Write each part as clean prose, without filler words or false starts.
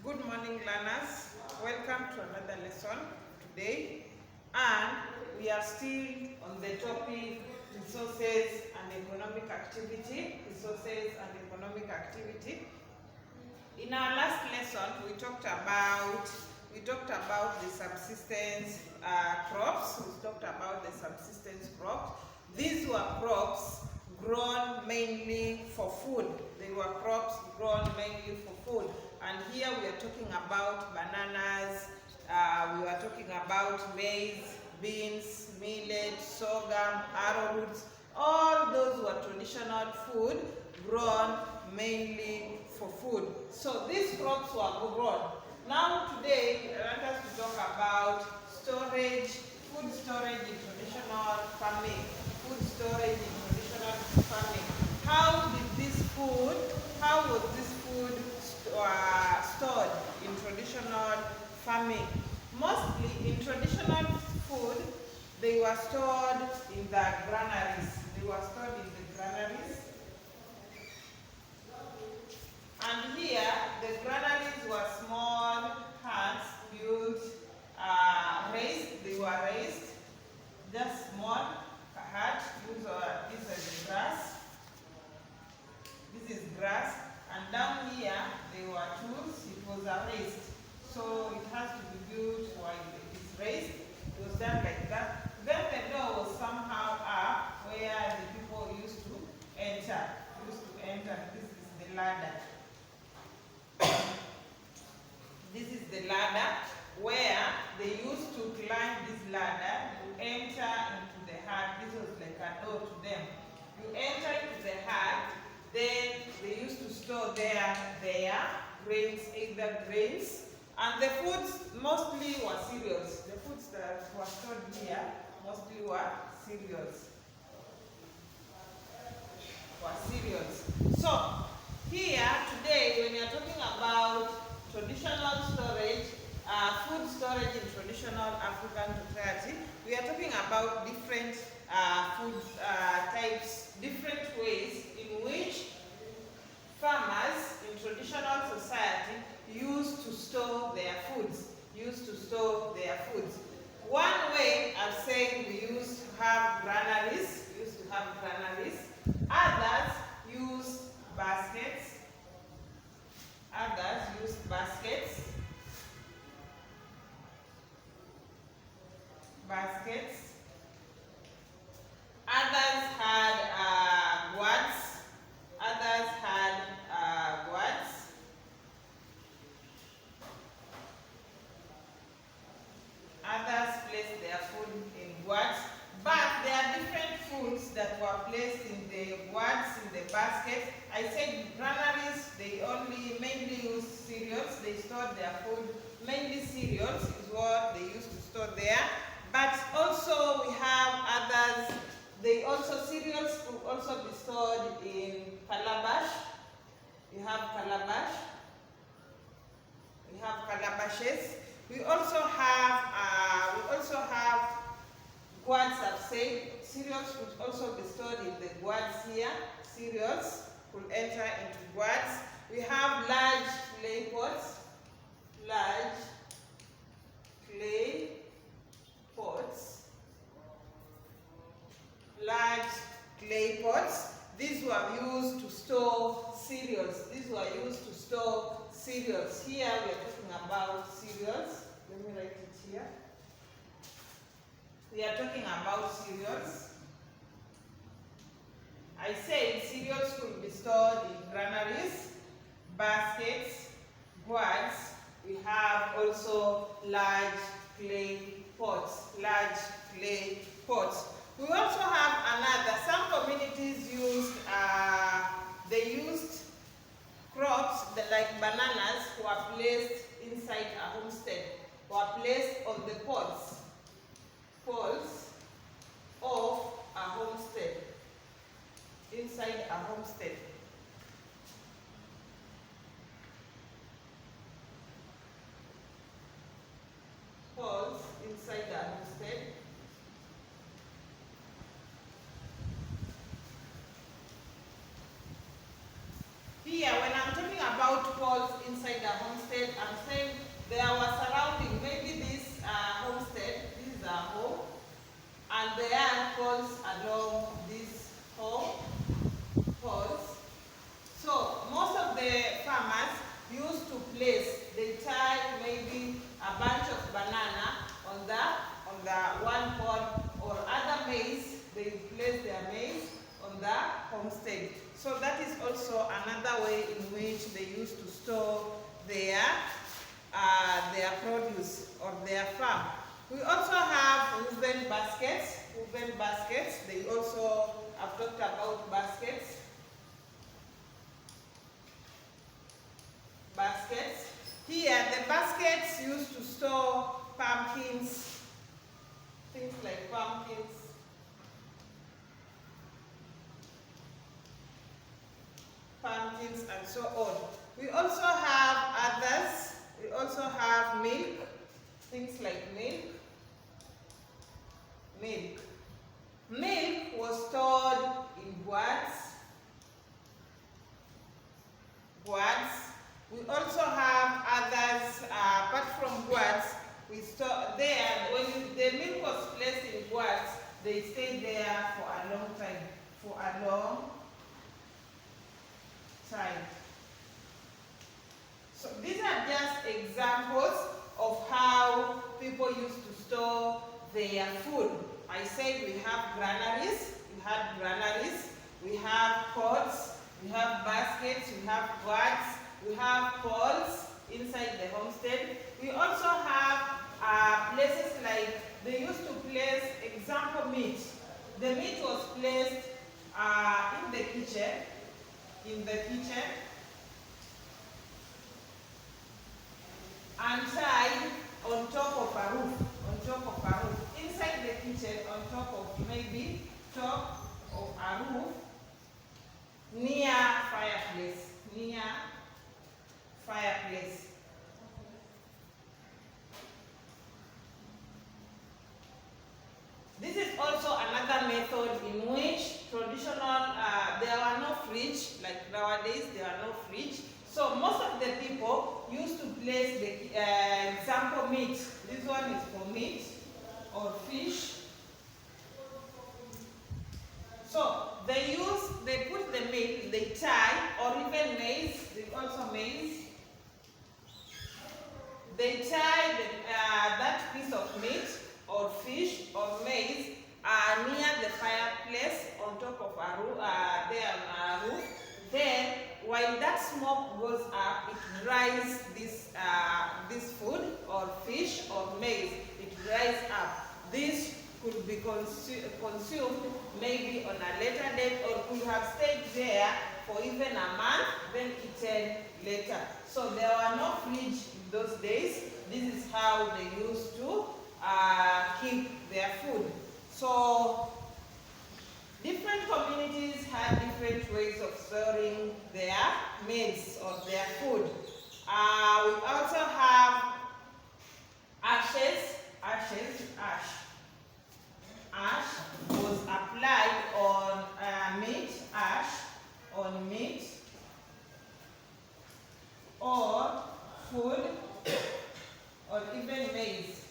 Good morning, learners. Welcome to another lesson today, and we are still on the topic resources and economic activity. Resources and economic activity. In our last lesson, we talked about the subsistence crops. We talked about the subsistence crops. These were crops grown mainly for food. They were crops grown mainly for food. And here we are talking about bananas, we are talking about maize, beans, millet, sorghum, arrowroots. All those were traditional food grown mainly for food. So these crops were grown. Now today, I want us to talk about storage, food storage in traditional farming. Food storage in traditional farming. How was this food stored in traditional farming? Mostly in traditional food, they were stored in the granaries. They were stored in the granaries. And here, the granaries were small huts built, raised. They were raised, just small hut. This is grass. This is grass. And down here, there were tools. It was raised. So it has to be built while it is raised. It was done like that. Then the door was somehow up where the people used to enter. This is the ladder. This is the ladder where they used to climb this ladder to enter into the hut. This was like a door to them. You enter into the hut, then they used to store their grains, either grains. And the foods mostly were cereals. The foods that were stored here mostly were cereals. So, here today, when you're talking about traditional storage, food storage in traditional African society, we are talking about different food types, different ways in which farmers in traditional society used to store their foods. One way of saying we used to have granaries. Others used baskets. Others had gourds. Others placed their food in gourds. But there are different foods that were placed in the gourds, in the basket. I said granaries, they only mainly use cereals. They stored their food, mainly cereals is what they used to store there. But also we have others. Cereals could also be stored in calabash. We have calabashes. We also have gourds. I've said cereals could also be stored in the gourds here. Cereals could enter into gourds. We have large clay pots. These were used to store cereals. Here we are talking about cereals. Let me write it here. We are talking about cereals. I said cereals could be stored in granaries, baskets, gourds. We have also large clay pots. We also have another. Some communities used crops like bananas were placed inside a homestead. Were placed on the poles of a homestead. Inside a homestead. Poles inside a homestead. Here, when I'm talking about poles inside a homestead, I'm there were surrounding, maybe this homestead, this is our home, and there are poles along this home poles. So most of the farmers used to place, they tie maybe a bunch of banana on the one pole, or other maize, they place their maize on the homestead. So that is also another way in which they used to store their produce or their farm. We also have woven baskets. Woven baskets, they also have talked about baskets. Baskets. Here, the baskets used to store pumpkins, things like pumpkins, and so on. We also have others. We also have milk, things like milk. Milk was stored in gourds. We also have others, apart from gourds, we store there, when the milk was placed in gourds, they stayed there for a long time. So these are just examples of how people used to store their food. I said we have granaries, we have pots, we have baskets, we have gourds, we have poles inside the homestead. We also have places like, they used to place, example, meat. The meat was placed in the kitchen, and tied on top of a roof, inside the kitchen, on top of, maybe top of a roof, near fireplace. This is also another method in which traditional, there were no fridge, like nowadays there are no fridge. So most of the people used to place the example meat. This one is for meat or fish. So they put the meat, they tie, or even maize, also maize. They tie that piece of meat or fish or maize near the fireplace on top of a roof. Then, while that smoke goes up, it dries this food or fish or maize. It dries up. This could be consumed maybe on a later date, or could have stayed there for even a month, then eaten later. So there were no fridge in those days. This is how they used to keep their food. So different communities had different ways of storing their meals or their food. We also have ashes. Ash was applied on meat, or food, or even maize,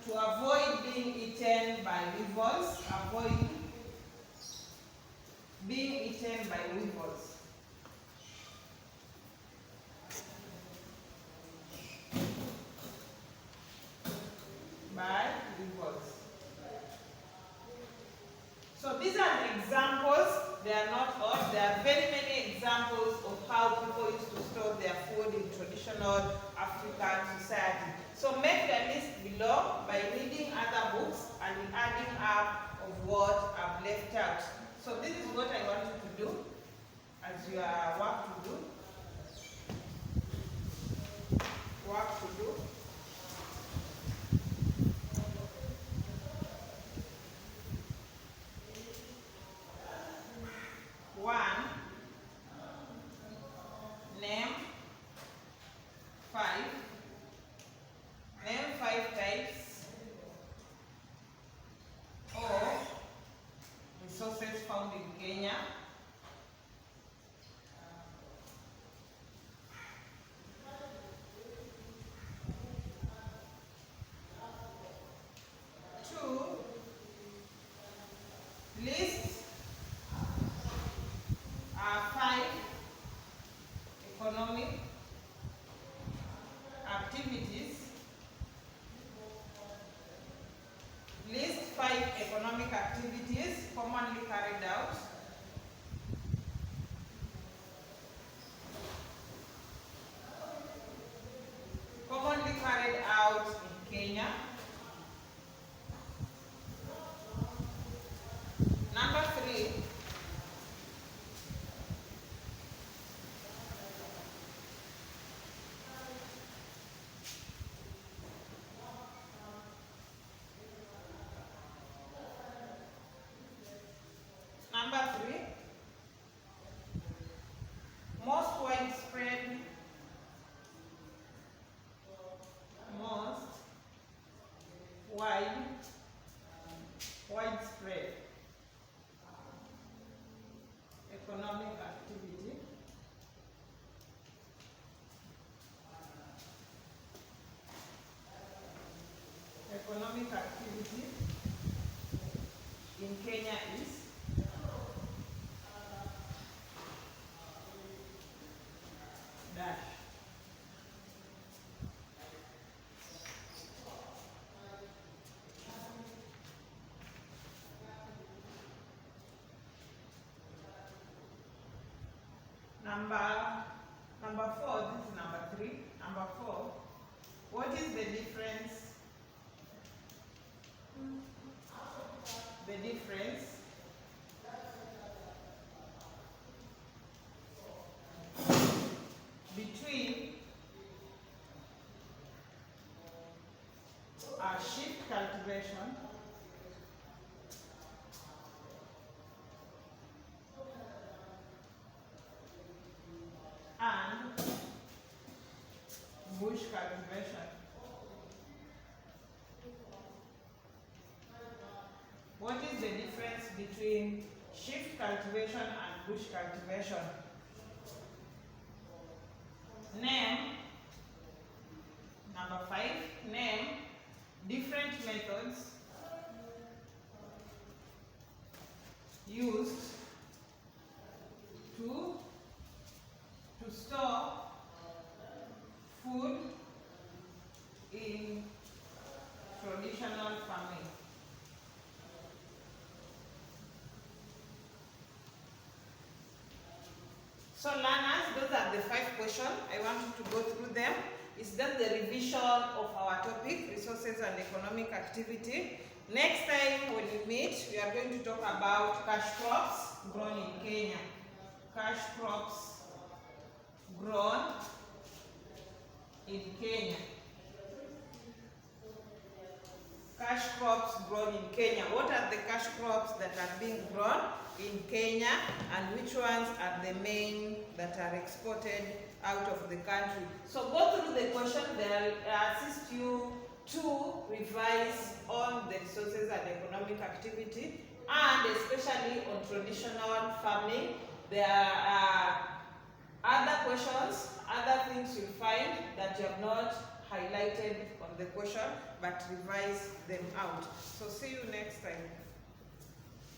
to avoid being eaten by weevils. So these are examples. They are not all. There are very many examples of how people used to store their food in traditional African society. So make the list below by reading other books and adding up of what I've left out. So this is what I want you to do as your work to do. One, name five types of resources found in Kenya. 5 economic activities. List 5 economic activities commonly carried out. Commonly carried out in Kenya. Number 3. Number 3. Most widespread. Widespread economic activity. Economic activity in Kenya is dash. Number 4, this is number 3. Number 4, what is the difference? The difference between shift cultivation and bush cultivation. What is the difference between shift cultivation and bush cultivation? Name. Number 5, name different methods used to store food in traditional farming. So learners, those are the 5 questions. I want you to go through them. It's just the revision of our topic, resources and economic activity. Next time when we meet, we are going to talk about cash crops grown in Kenya. Cash crops grown in Kenya. Cash crops grown in Kenya. What are the cash crops that are being grown in Kenya, and which ones are the main that are exported out of the country? So go through the question. They'll assist you to revise on the resources and economic activity, and especially on traditional farming. There are other questions, other things you'll find that you have not highlighted on the question, but revise them out. So see you next time.